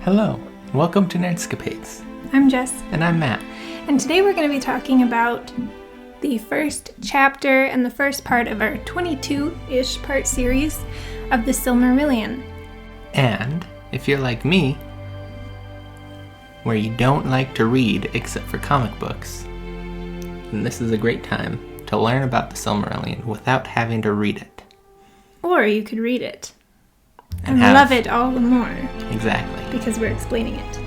Hello, welcome to Nerdscapades. I'm Jess. And I'm Matt. And today we're going to be talking about the first chapter and the first part of our 22-ish part series of the Silmarillion. And if you're like me, where you don't like to read except for comic books, then this is a great time to learn about the Silmarillion without having to read it. Or you could read it and love it all the more. Exactly. Because we're explaining it.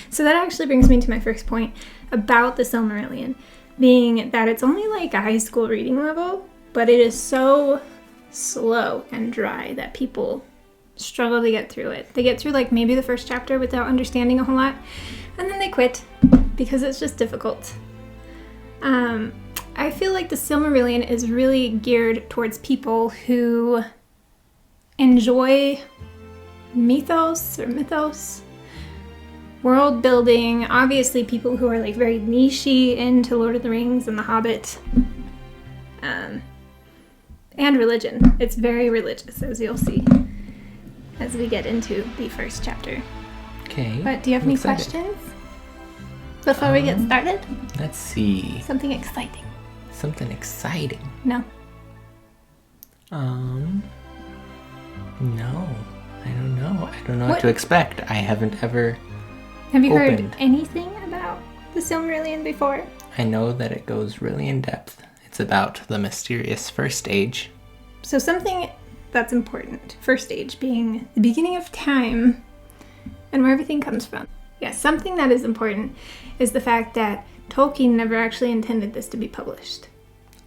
So that actually brings me to my first point about the Silmarillion, being that it's only like a high school reading level, but it is so slow and dry that people struggle to get through it. They get through like maybe the first chapter without understanding a whole lot, and then they quit because it's just difficult. I feel like the Silmarillion is really geared towards people who enjoy mythos, world building, obviously people who are like very niche-y into Lord of the Rings and The Hobbit, and religion. It's very religious, as you'll see as we get into the first chapter. Okay. But do you have any questions before we get started? Let's see. Something exciting. Something exciting? No. No. I don't know. I don't know what to expect. I haven't ever Have you opened. heard anything about the Silmarillion before? I know that it goes really in depth. It's about the mysterious first age. So something that's important, first age being the beginning of time and where everything comes from. Yes, something that is important is the fact that Tolkien never actually intended this to be published.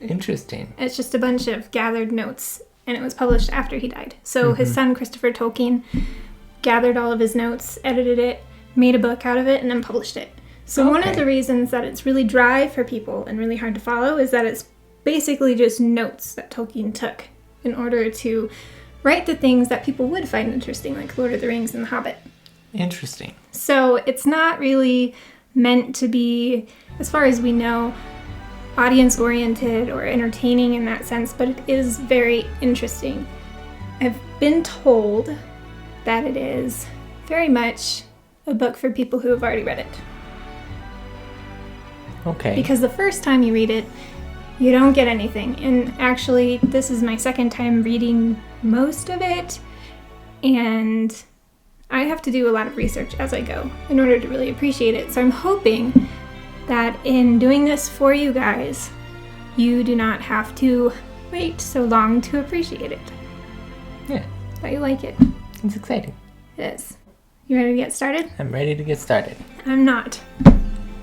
Interesting. It's just a bunch of gathered notes, and it was published after he died. So his son, Christopher Tolkien, gathered all of his notes, edited it, made a book out of it, and then published it. So one of the reasons that it's really dry for people and really hard to follow is that it's basically just notes that Tolkien took in order to write the things that people would find interesting, like Lord of the Rings and The Hobbit. Interesting. So it's not really meant to be, as far as we know, audience-oriented or entertaining in that sense, but it is very interesting. I've been told that it is very much a book for people who have already read it. Okay. Because the first time you read it, you don't get anything. And actually, this is my second time reading most of it, and I have to do a lot of research as I go in order to really appreciate it. So I'm hoping that in doing this for you guys, you do not have to wait so long to appreciate it. Yeah. That you like it. It's exciting. It is. You ready to get started? I'm ready to get started. I'm not.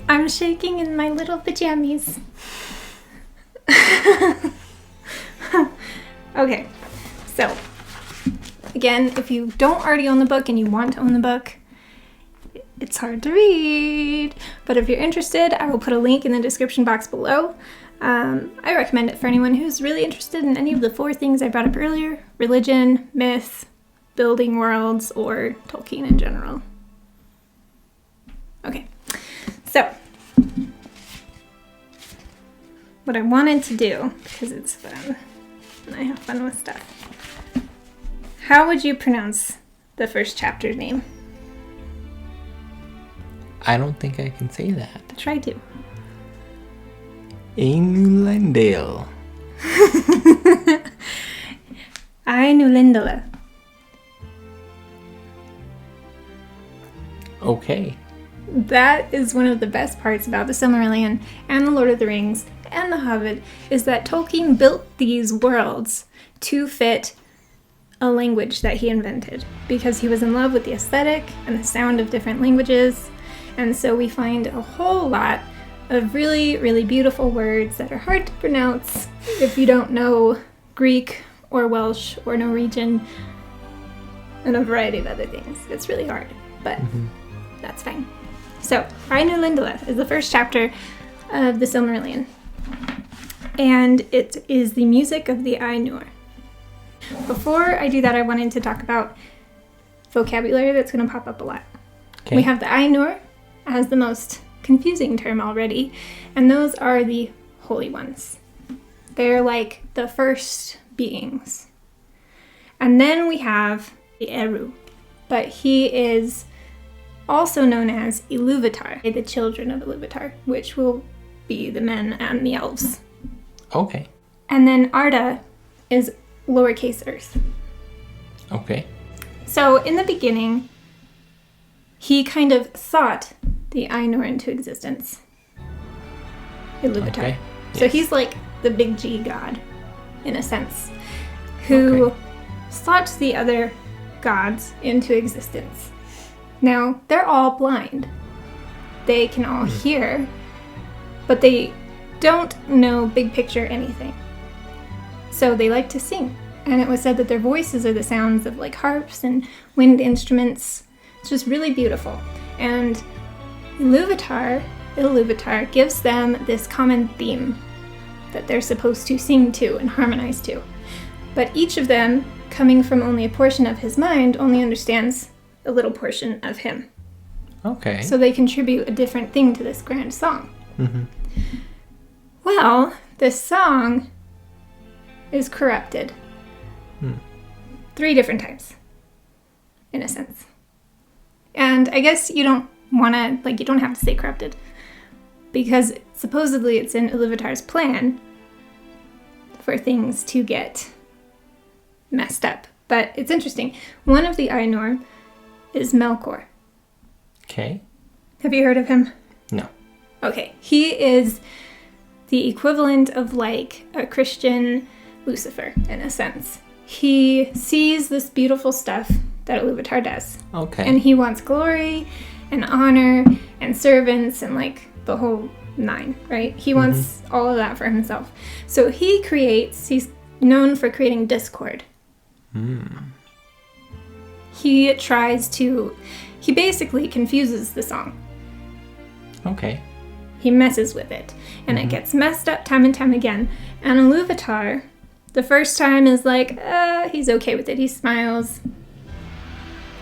I'm shaking in my little pajamas. Okay, so again, if you don't already own the book and you want to own the book, it's hard to read, but if you're interested, I will put a link in the description box below. I recommend it for anyone who's really interested in any of the 4 things I brought up earlier: religion, myth, building worlds, or Tolkien in general. Okay, so what I wanted to do, because it's fun, and I have fun with stuff. How would you pronounce the first chapter's name? I don't think I can say that. Try to. Ainulendale. Ainulindale. Okay. That is one of the best parts about the Silmarillion and the Lord of the Rings and the Hobbit, is that Tolkien built these worlds to fit a language that he invented, because he was in love with the aesthetic and the sound of different languages. And so we find a whole lot of really, really beautiful words that are hard to pronounce if you don't know Greek or Welsh or Norwegian and a variety of other things. It's really hard, but that's fine. So, Ainulindale is the first chapter of the Silmarillion, and it is the music of the Ainur. Before I do that, I wanted to talk about vocabulary that's going to pop up a lot. Okay. We have the Ainur as the most confusing term already, and those are the holy ones. They're like the first beings. And then we have the Eru, but he is also known as Iluvatar, the children of Iluvatar, which will be the men and the elves. Okay. And then Arda is lowercase earth. Okay. So in the beginning, he kind of thought the Ainur into existence. Iluvatar. Okay. So Yes. he's like the big G god, in a sense, who Okay. thought the other gods into existence. Now, they're all blind. They can all hear, but they don't know big picture anything. So they like to sing. And it was said that their voices are the sounds of like harps and wind instruments. It's just really beautiful. And Iluvatar gives them this common theme that they're supposed to sing to and harmonize to. But each of them, coming from only a portion of his mind, only understands a little portion of him. Okay. So they contribute a different thing to this grand song. Mm-hmm. Well, this song is corrupted 3 different times, in a sense. And I guess you don't want to, like, you don't have to say corrupted, because supposedly it's in Iluvatar's plan for things to get messed up. But it's interesting. One of the Ainur is Melkor. Okay. Have you heard of him? No. Okay. He is the equivalent of like a Christian Lucifer, in a sense. He sees this beautiful stuff that Iluvatar does. Okay. And he wants glory and honor and servants and like the whole 9, right? He wants all of that for himself. So he's known for creating discord. He basically confuses the song. Okay. He messes with it. And it gets messed up time and time again. And Iluvatar, the first time is like, he's okay with it. He smiles.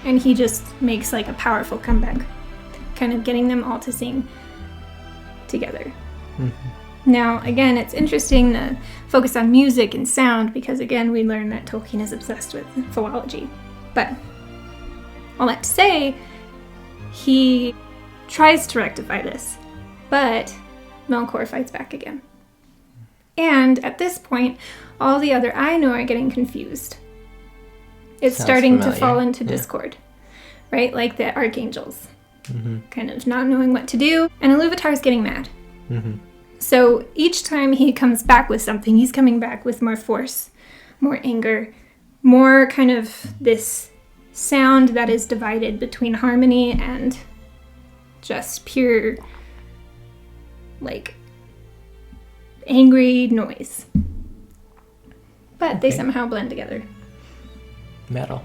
And he just makes like a powerful comeback. Kind of getting them all to sing together. Now, again, it's interesting to focus on music and sound because, again, we learn that Tolkien is obsessed with philology. But all that to say, he tries to rectify this, but Melkor fights back again. And at this point, all the other Ainur are getting confused. It's Sounds starting familiar. to fall into Yeah. discord, right? Like the archangels, kind of not knowing what to do, and Iluvatar's getting mad. So each time he comes back with something, he's coming back with more force, more anger, more kind of this sound that is divided between harmony and just pure, like, angry noise. But they Okay. somehow blend together. Metal.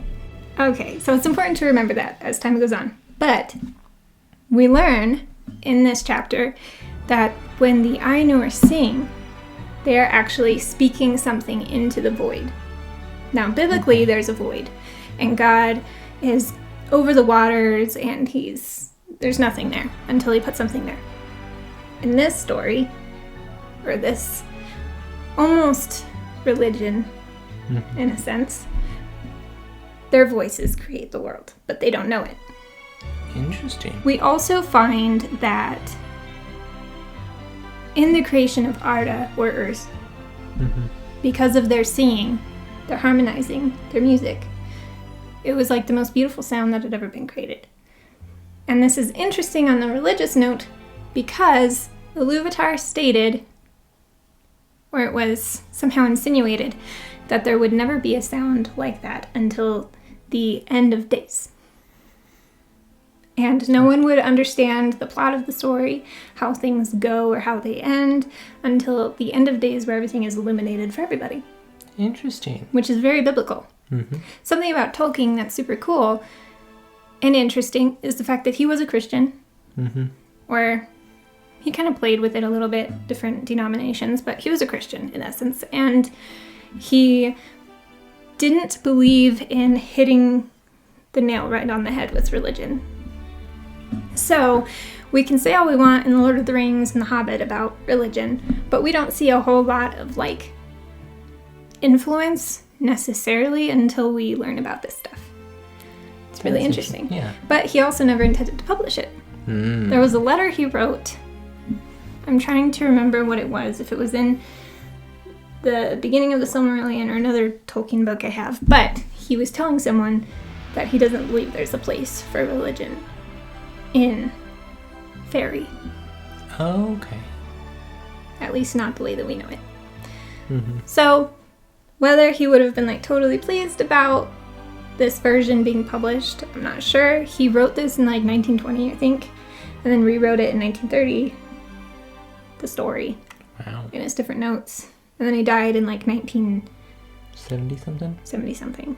Okay, so it's important to remember that as time goes on. But we learn in this chapter that when the Ainur sing, they are actually speaking something into the void. Now, biblically, there's a void, and God is over the waters, and there's nothing there until he puts something there. In this story, or this almost religion, in a sense, their voices create the world, but they don't know it. Interesting. We also find that in the creation of Arda, or Earth, because of their singing, their harmonizing, their music, it was like the most beautiful sound that had ever been created. And this is interesting on the religious note because Iluvatar stated, or it was somehow insinuated, that there would never be a sound like that until the end of days. And no one would understand the plot of the story, how things go or how they end, until the end of days where everything is illuminated for everybody, Interesting. which is very biblical. Something about Tolkien that's super cool and interesting is the fact that he was a Christian, or he kind of played with it a little bit, different denominations, but he was a Christian in essence, and he didn't believe in hitting the nail right on the head with religion. So we can say all we want in The Lord of the Rings and The Hobbit about religion, but we don't see a whole lot of like influence necessarily until we learn about this stuff. It's really interesting. Yeah. But he also never intended to publish it. There was a letter he wrote. I'm trying to remember what it was, if it was in the beginning of the Silmarillion or another Tolkien book I have. But he was telling someone that he doesn't believe there's a place for religion in Fairy. Oh, okay. At least not the way that we know it. So, whether he would have been like totally pleased about this version being published, I'm not sure. He wrote this in like 1920, I think, and then rewrote it in 1930, the story. Wow. In his different notes. And then he died in like 70-something? 70-something.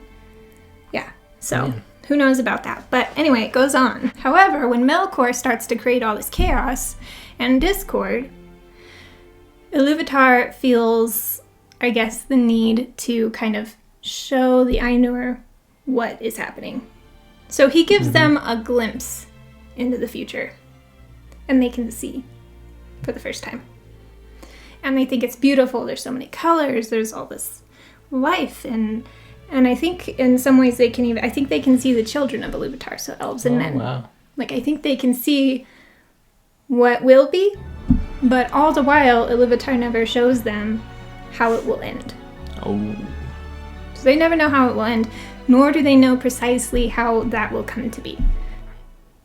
Yeah. So, who knows about that? But anyway, it goes on. However, when Melkor starts to create all this chaos and discord, Iluvatar feels, I guess, the need to kind of show the Ainur what is happening. So he gives them a glimpse into the future. And they can see for the first time. And they think it's beautiful. There's so many colors. There's all this life. And I think in some ways they can even, I think they can see the children of Iluvatar, so elves and men. Wow. Like, I think they can see what will be, but all the while, Iluvatar never shows them how it will end. Oh. So they never know how it will end, nor do they know precisely how that will come to be.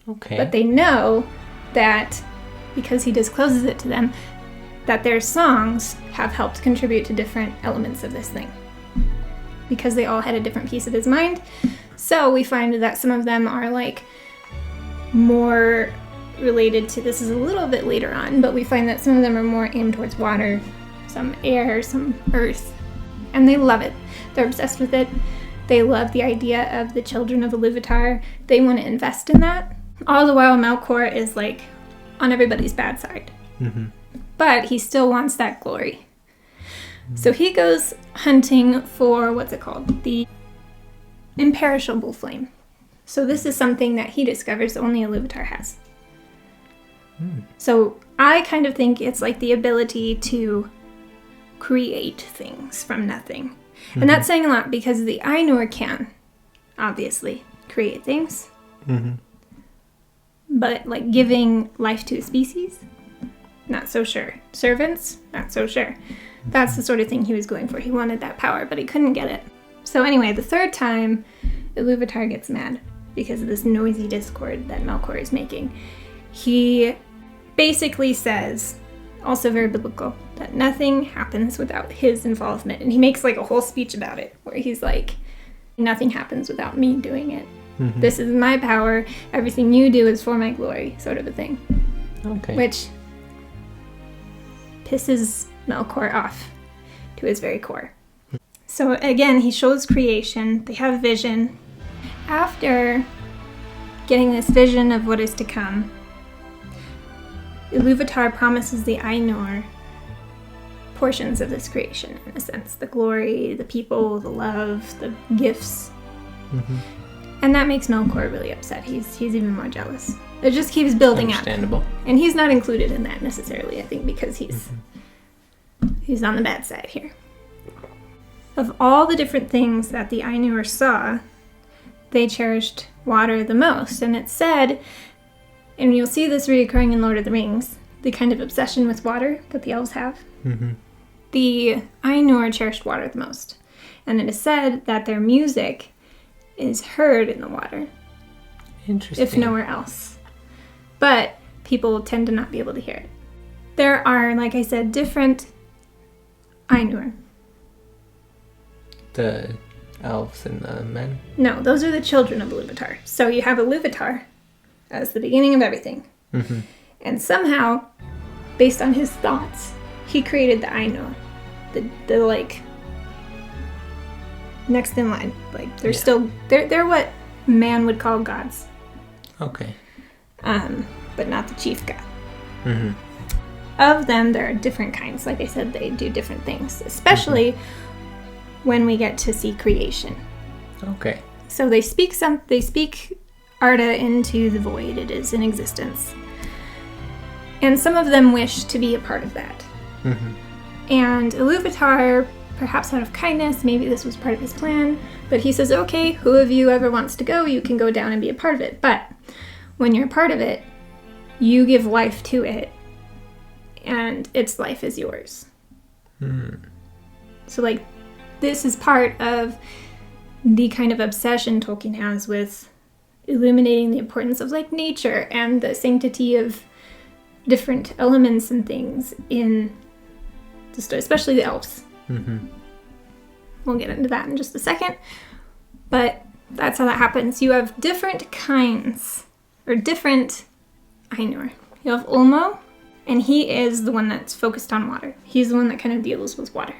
Okay. But they know that, because he discloses it to them, that their songs have helped contribute to different elements of this thing. Because they all had a different piece of his mind. So we find that some of them are like more related to, this is a little bit later on, but we find that some of them are more aimed towards water, some air, some earth. And they love it. They're obsessed with it. They love the idea of the children of Iluvatar. They want to invest in that. All the while Melkor is like on everybody's bad side. But he still wants that glory. So he goes hunting for, what's it called? The imperishable flame. So this is something that he discovers only Iluvatar has. So I kind of think it's like the ability to create things from nothing. And that's saying a lot because the Ainur can, obviously, create things. But like giving life to a species, not so sure. Servants, not so sure. That's the sort of thing he was going for. He wanted that power, but he couldn't get it. So anyway, the third time, Iluvatar gets mad because of this noisy discord that Melkor is making. He basically says, also very biblical, that nothing happens without his involvement. And he makes like a whole speech about it, where he's like, nothing happens without me doing it. This is my power. Everything you do is for my glory, sort of a thing. Okay. Which pisses Melkor off to his very core. So again, he shows creation. They have vision. After getting this vision of what is to come, Iluvatar promises the Ainur portions of this creation, in a sense. The glory, the people, the love, the gifts. And that makes Melkor really upset. He's even more jealous. It just keeps building up. Understandable. And he's not included in that necessarily, I think, because he's on the bad side here. Of all the different things that the Ainur saw, they cherished water the most. And it's said, and you'll see this reoccurring in Lord of the Rings, the kind of obsession with water that the elves have. The Ainur cherished water the most. And it is said that their music is heard in the water. Interesting. If nowhere else. But people tend to not be able to hear it. There are, like I said, different Ainur. The elves and the men? No, those are the children of Iluvatar. So you have Iluvatar as the beginning of everything. And somehow, based on his thoughts, he created the Ainur. The like, next in line. Like, they're still, they're what man would call gods. Okay. But not the chief god. Of them, there are different kinds. Like I said, they do different things, especially when we get to see creation. Okay. So they speak Arda into the void. It is in existence. And some of them wish to be a part of that. And Iluvatar perhaps out of kindness. Maybe this was part of his plan. But he says, okay, who of you ever wants to go, you can go down and be a part of it. But when you're a part of it, you give life to it. And its life is yours. So, like, this is part of the kind of obsession Tolkien has with illuminating the importance of, like, nature and the sanctity of different elements and things in the story, especially the elves. We'll get into that in just a second. But that's how that happens. You have different kinds, or different Ainur. You have Ulmo, and he is the one that's focused on water. He's the one that kind of deals with water.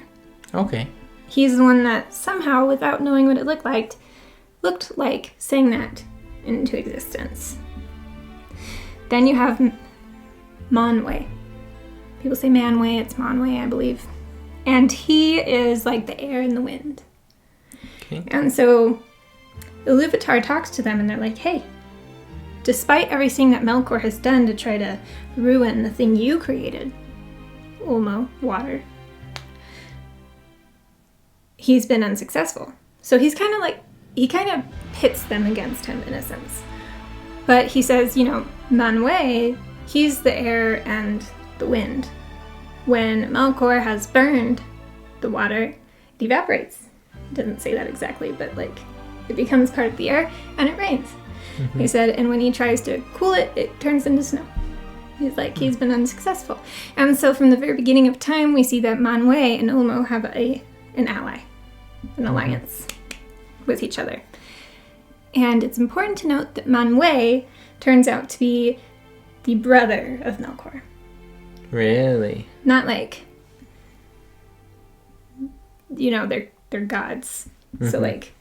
Okay. He's the one that somehow, without knowing what it looked like sang that into existence. Then you have Manwë. People say Manwë, it's Manwë, I believe. And he is like the air and the wind. Okay. And so Iluvatar talks to them and they're like, hey, despite everything that Melkor has done to try to ruin the thing you created, Ulmo, water, he's been unsuccessful. So he's kind of like, he kind of pits them against him in a sense. But he says, you know, Manwë, he's the air and the wind. When Melkor has burned the water, it evaporates. It doesn't say that exactly, but like it becomes part of the air and it rains. He said, and when he tries to cool it, it turns into snow. He's like, he's been unsuccessful. And so from the very beginning of time, we see that Manwë and Ulmo have an ally, an alliance with each other. And it's important to note that Manwë turns out to be the brother of Melkor. Really? Not like, you know, they're gods. So like,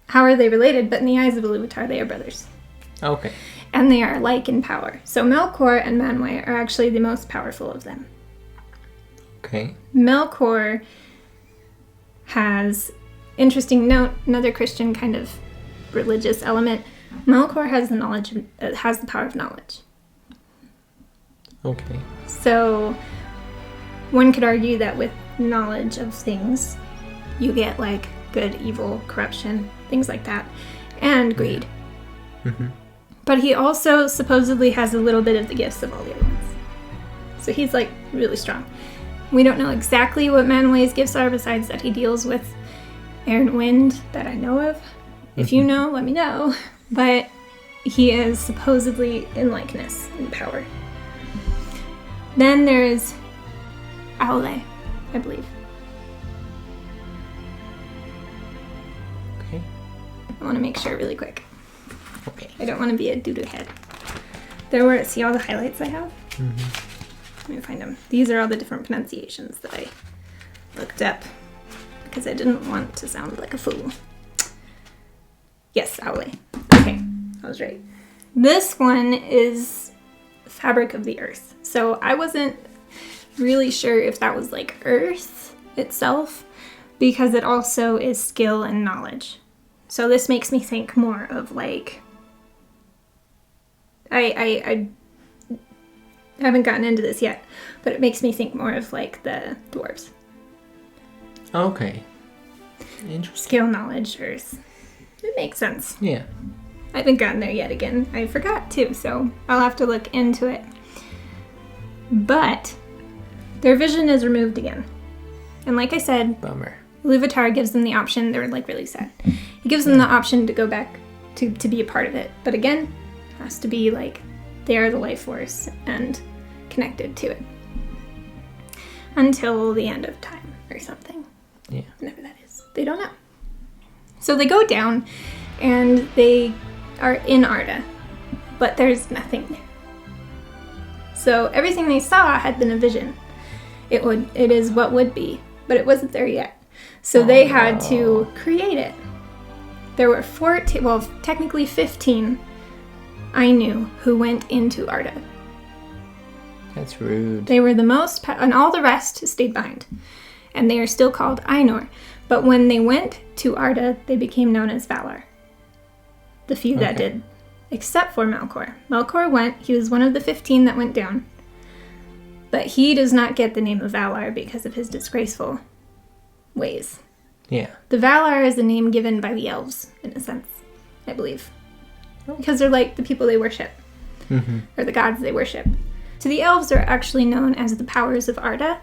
how are they related? But in the eyes of Iluvatar, they are brothers. Okay. And they are alike in power. So Melkor and Manwë are actually the most powerful of them. Okay. Melkor has, interesting note, another Christian kind of religious element. Melkor has the power of knowledge. Okay. So one could argue that with knowledge of things, you get like good, evil, corruption, things like that, and greed. But he also supposedly has a little bit of the gifts of all the other ones. So he's like really strong. We don't know exactly what Manwë's gifts are besides that he deals with air and wind that I know of. If you know, let me know. But he is supposedly in likeness and power. Then there's Aule, I believe. Okay. I want to make sure really quick. Okay. I don't want to be a doo-doo head. See all the highlights I have? Let me find them. These are all the different pronunciations that I looked up because I didn't want to sound like a fool. Yes, Aule. Okay, I was right. This one is fabric of the earth. So I wasn't really sure if that was like earth itself because it also is skill and knowledge. So this makes me think more of like, I haven't gotten into this yet, but it makes me think more of like the dwarves. Okay. Interesting. Skill, knowledge, earth. It makes sense. Yeah. I haven't gotten there yet again. I forgot too, so I'll have to look into it. But their vision is removed again. And like I said, Bummer. Iluvatar gives them the option. They're like really sad. He gives them the option to go back to be a part of it. But again, it has to be like they are the life force and connected to it. Until the end of time or something. Yeah. Whenever that is. They don't know. So they go down and they are in Arda. But there's nothing there. So everything they saw had been a vision. It is what would be, but it wasn't there yet. So they had to create it. There were technically 15 Ainu who went into Arda. That's rude. They were the most, and all the rest stayed behind. And they are still called Ainur. But when they went to Arda, they became known as Valar. The few that did. Except for Melkor. Melkor went, he was one of the 15 that went down. But he does not get the name of Valar because of his disgraceful ways. Yeah. The Valar is a name given by the elves, in a sense, I believe. Because they're like the people they worship, or the gods they worship. So the elves are actually known as the powers of Arda,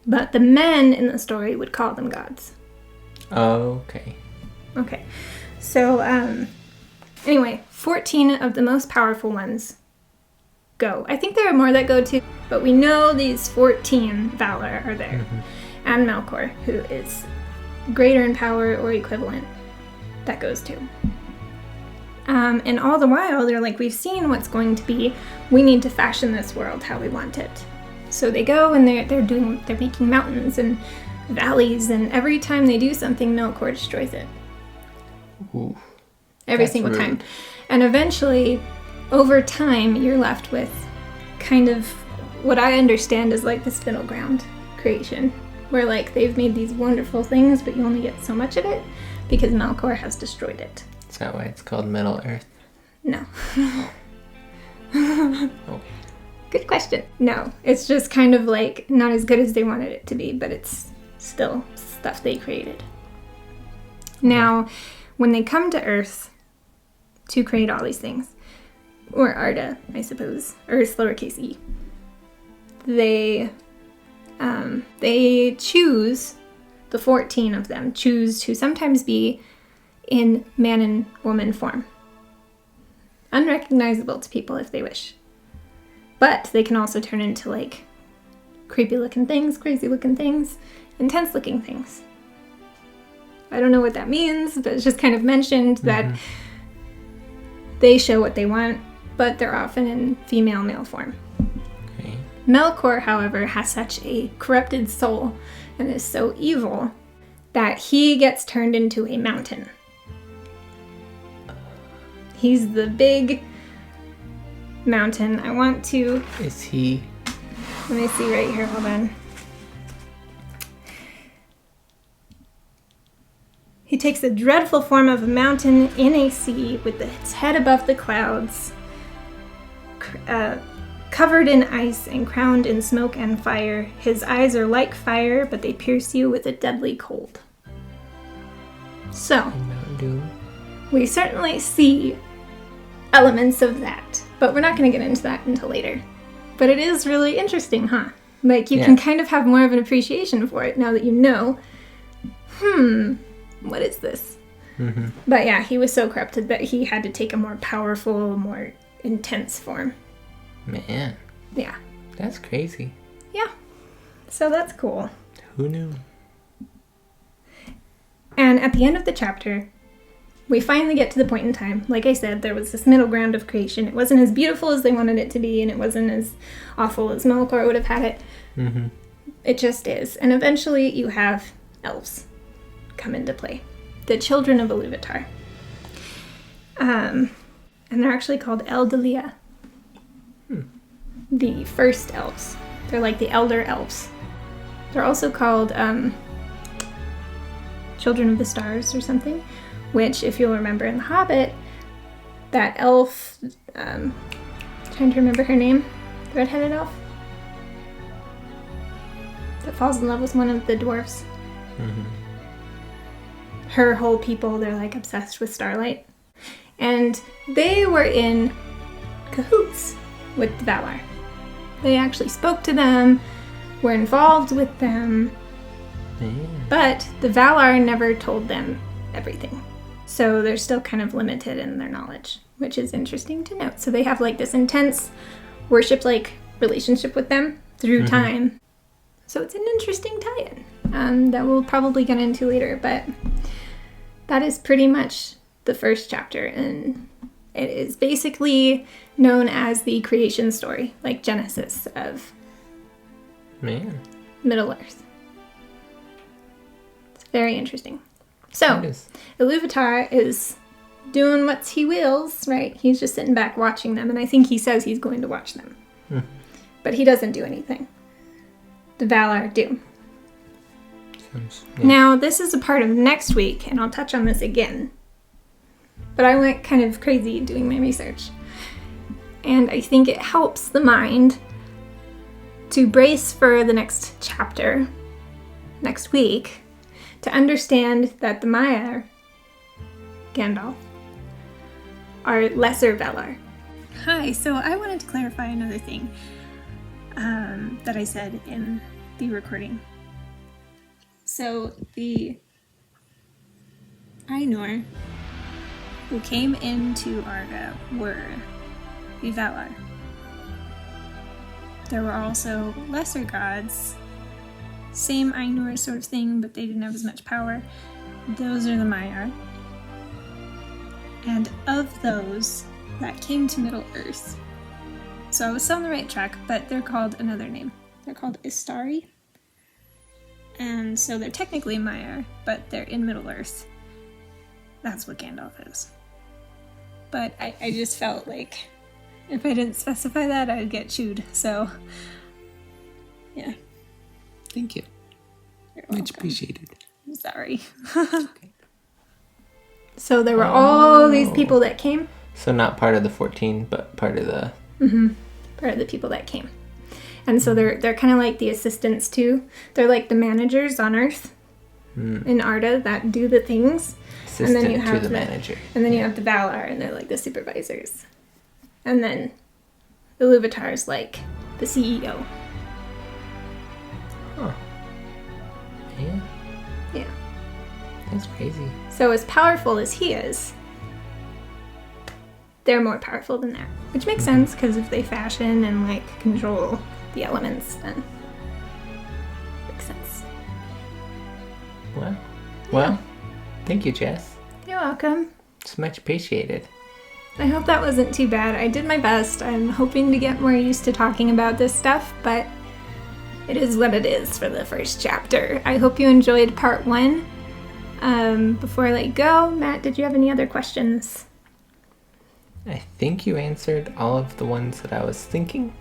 but the men in the story would call them gods. Okay. Okay. So, anyway, 14 of the most powerful ones go. I think there are more that go too, but we know these 14 Valar are there. And Melkor, who is greater in power or equivalent, that goes too. And all the while, they're like, we've seen what's going to be. We need to fashion this world how we want it. So they go and they're making mountains and valleys, and every time they do something, Melkor destroys it. Ooh, every that's single rude. time. And eventually, over time, you're left with kind of what I understand is like this middle ground creation, where like they've made these wonderful things, but you only get so much of it because Melkor has destroyed it. Is that why it's called Middle Earth? No. Oh. Good question. No, it's just kind of like not as good as they wanted it to be, but it's still stuff they created. Now, when they come to Earth to create all these things, or Arda, I suppose, Earth lowercase e, they choose, the 14 of them choose to sometimes be in man and woman form. Unrecognizable to people if they wish. But they can also turn into like creepy looking things, crazy looking things, intense looking things. I don't know what that means, but it's just kind of mentioned that they show what they want, but they're often in female male form. Okay. Melkor, however, has such a corrupted soul and is so evil that he gets turned into a mountain. He's the big mountain. I want to... Is he... Let me see right here, hold on. He takes the dreadful form of a mountain in a sea with its head above the clouds, covered in ice and crowned in smoke and fire. His eyes are like fire, but they pierce you with a deadly cold. So, Mountain Dew? we certainly see elements of that, but we're not going to get into that until later. But it is really interesting, huh? Like, you can kind of have more of an appreciation for it now that you know, what is this? But yeah, he was so corrupted that he had to take a more powerful, more intense form. Man. Yeah. That's crazy. Yeah. So that's cool. Who knew? And at the end of the chapter, we finally get to the point in time. Like I said, there was this middle ground of creation. It wasn't as beautiful as they wanted it to be, and it wasn't as awful as Melkor would have had it. It just is. And eventually you have elves come into play. The children of Iluvatar. And they're actually called Eldalia. The first elves. They're like the elder elves. They're also called Children of the Stars or something, which, if you'll remember in The Hobbit, that elf, trying to remember her name, the red-headed elf, that falls in love with one of the dwarves. Her whole people, they're like obsessed with Starlight. And they were in cahoots with the Valar. They actually spoke to them, were involved with them, but the Valar never told them everything. So they're still kind of limited in their knowledge, which is interesting to note. So they have like this intense worship-like relationship with them through time. So it's an interesting tie-in that we'll probably get into later, but that is pretty much the first chapter, and it is basically known as the creation story, like Genesis of Middle-earth. It's very interesting. So, Iluvatar is doing what he wills, right? He's just sitting back watching them, and I think he says he's going to watch them. But he doesn't do anything. The Valar do. Now, this is a part of next week, and I'll touch on this again. But I went kind of crazy doing my research. And I think it helps the mind to brace for the next chapter, next week, to understand that the Maiar, Gandalf, are lesser Valar. Hi, so I wanted to clarify another thing that I said in the recording. So the Ainur who came into Arda were the Valar. There were also lesser gods, same Ainur sort of thing, but they didn't have as much power. Those are the Maiar. And of those that came to Middle-earth, so I was on the right track, but they're called another name. They're called Istari. And so they're technically Maiar, but they're in Middle-earth. That's what Gandalf is. But I just felt like if I didn't specify that, I'd get chewed. So, yeah. Thank you. You're Much welcome. appreciated. I'm sorry. Okay. So there were all these people that came. So not part of the 14, but part of the... Part of the people that came. And so they're kind of like the assistants too. They're like the managers on Earth in Arda that do the things. Assistant and then you to have the manager. And then you have the Valar, and they're like the supervisors. And then the Iluvatar's like the CEO. Huh. Yeah. Yeah. That's crazy. So as powerful as he is, they're more powerful than that. Which makes sense, because if they fashion and like control the elements, then makes sense. Well. Well, thank you, Jess. You're welcome. It's much appreciated. I hope that wasn't too bad. I did my best. I'm hoping to get more used to talking about this stuff, but it is what it is for the first chapter. I hope you enjoyed part 1. Before I let you go, Matt, did you have any other questions? I think you answered all of the ones that I was thinking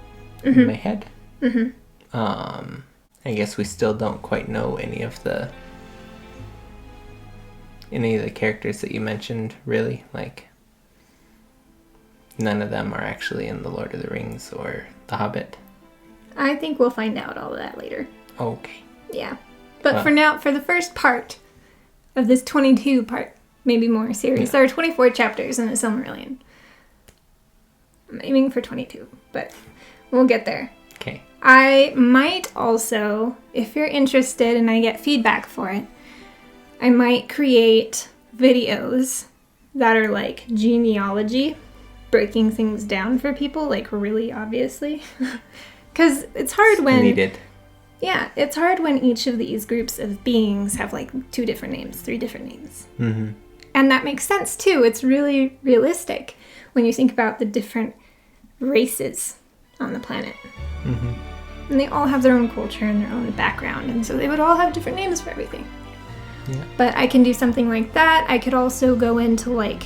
in my head. I guess we still don't quite know any of the characters that you mentioned, really. Like, none of them are actually in The Lord of the Rings or The Hobbit. I think we'll find out all of that later. Okay. Yeah. But Well. for now, for the first part of this 22-part, maybe more series, there are 24 chapters in the Silmarillion. I'm aiming for 22, but we'll get there. Okay. I might also, if you're interested and I get feedback for it, I might create videos that are like genealogy, breaking things down for people, like really obviously. Because it's hard when... Needed. Yeah, it's hard when each of these groups of beings have like 2 different names, 3 different names. Mm-hmm. And that makes sense too. It's really realistic when you think about the different races on the planet. Mm-hmm. And they all have their own culture and their own background, and so they would all have different names for everything. Yeah. But I can do something like that. I could also go into like...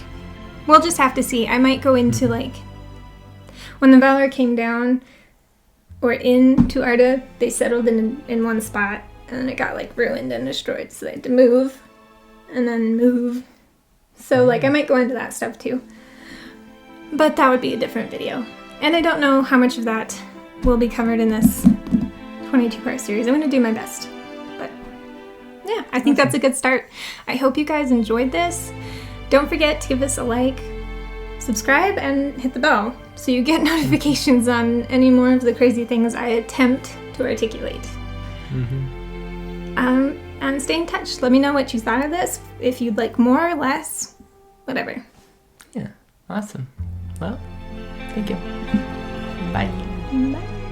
We'll just have to see. I might go into like... When the Valar came down, or into Arda, they settled in one spot, and then it got like ruined and destroyed, so they had to move, and then move. So like I might go into that stuff too. But that would be a different video. And I don't know how much of that will be covered in this 22-part series. I'm going to do my best. But yeah, I think that's a good start. I hope you guys enjoyed this. Don't forget to give us a like, subscribe, and hit the bell so you get notifications on any more of the crazy things I attempt to articulate. And stay in touch. Let me know what you thought of this, if you'd like more or less, whatever. Yeah. Awesome. Well, thank you. Bye. Bye.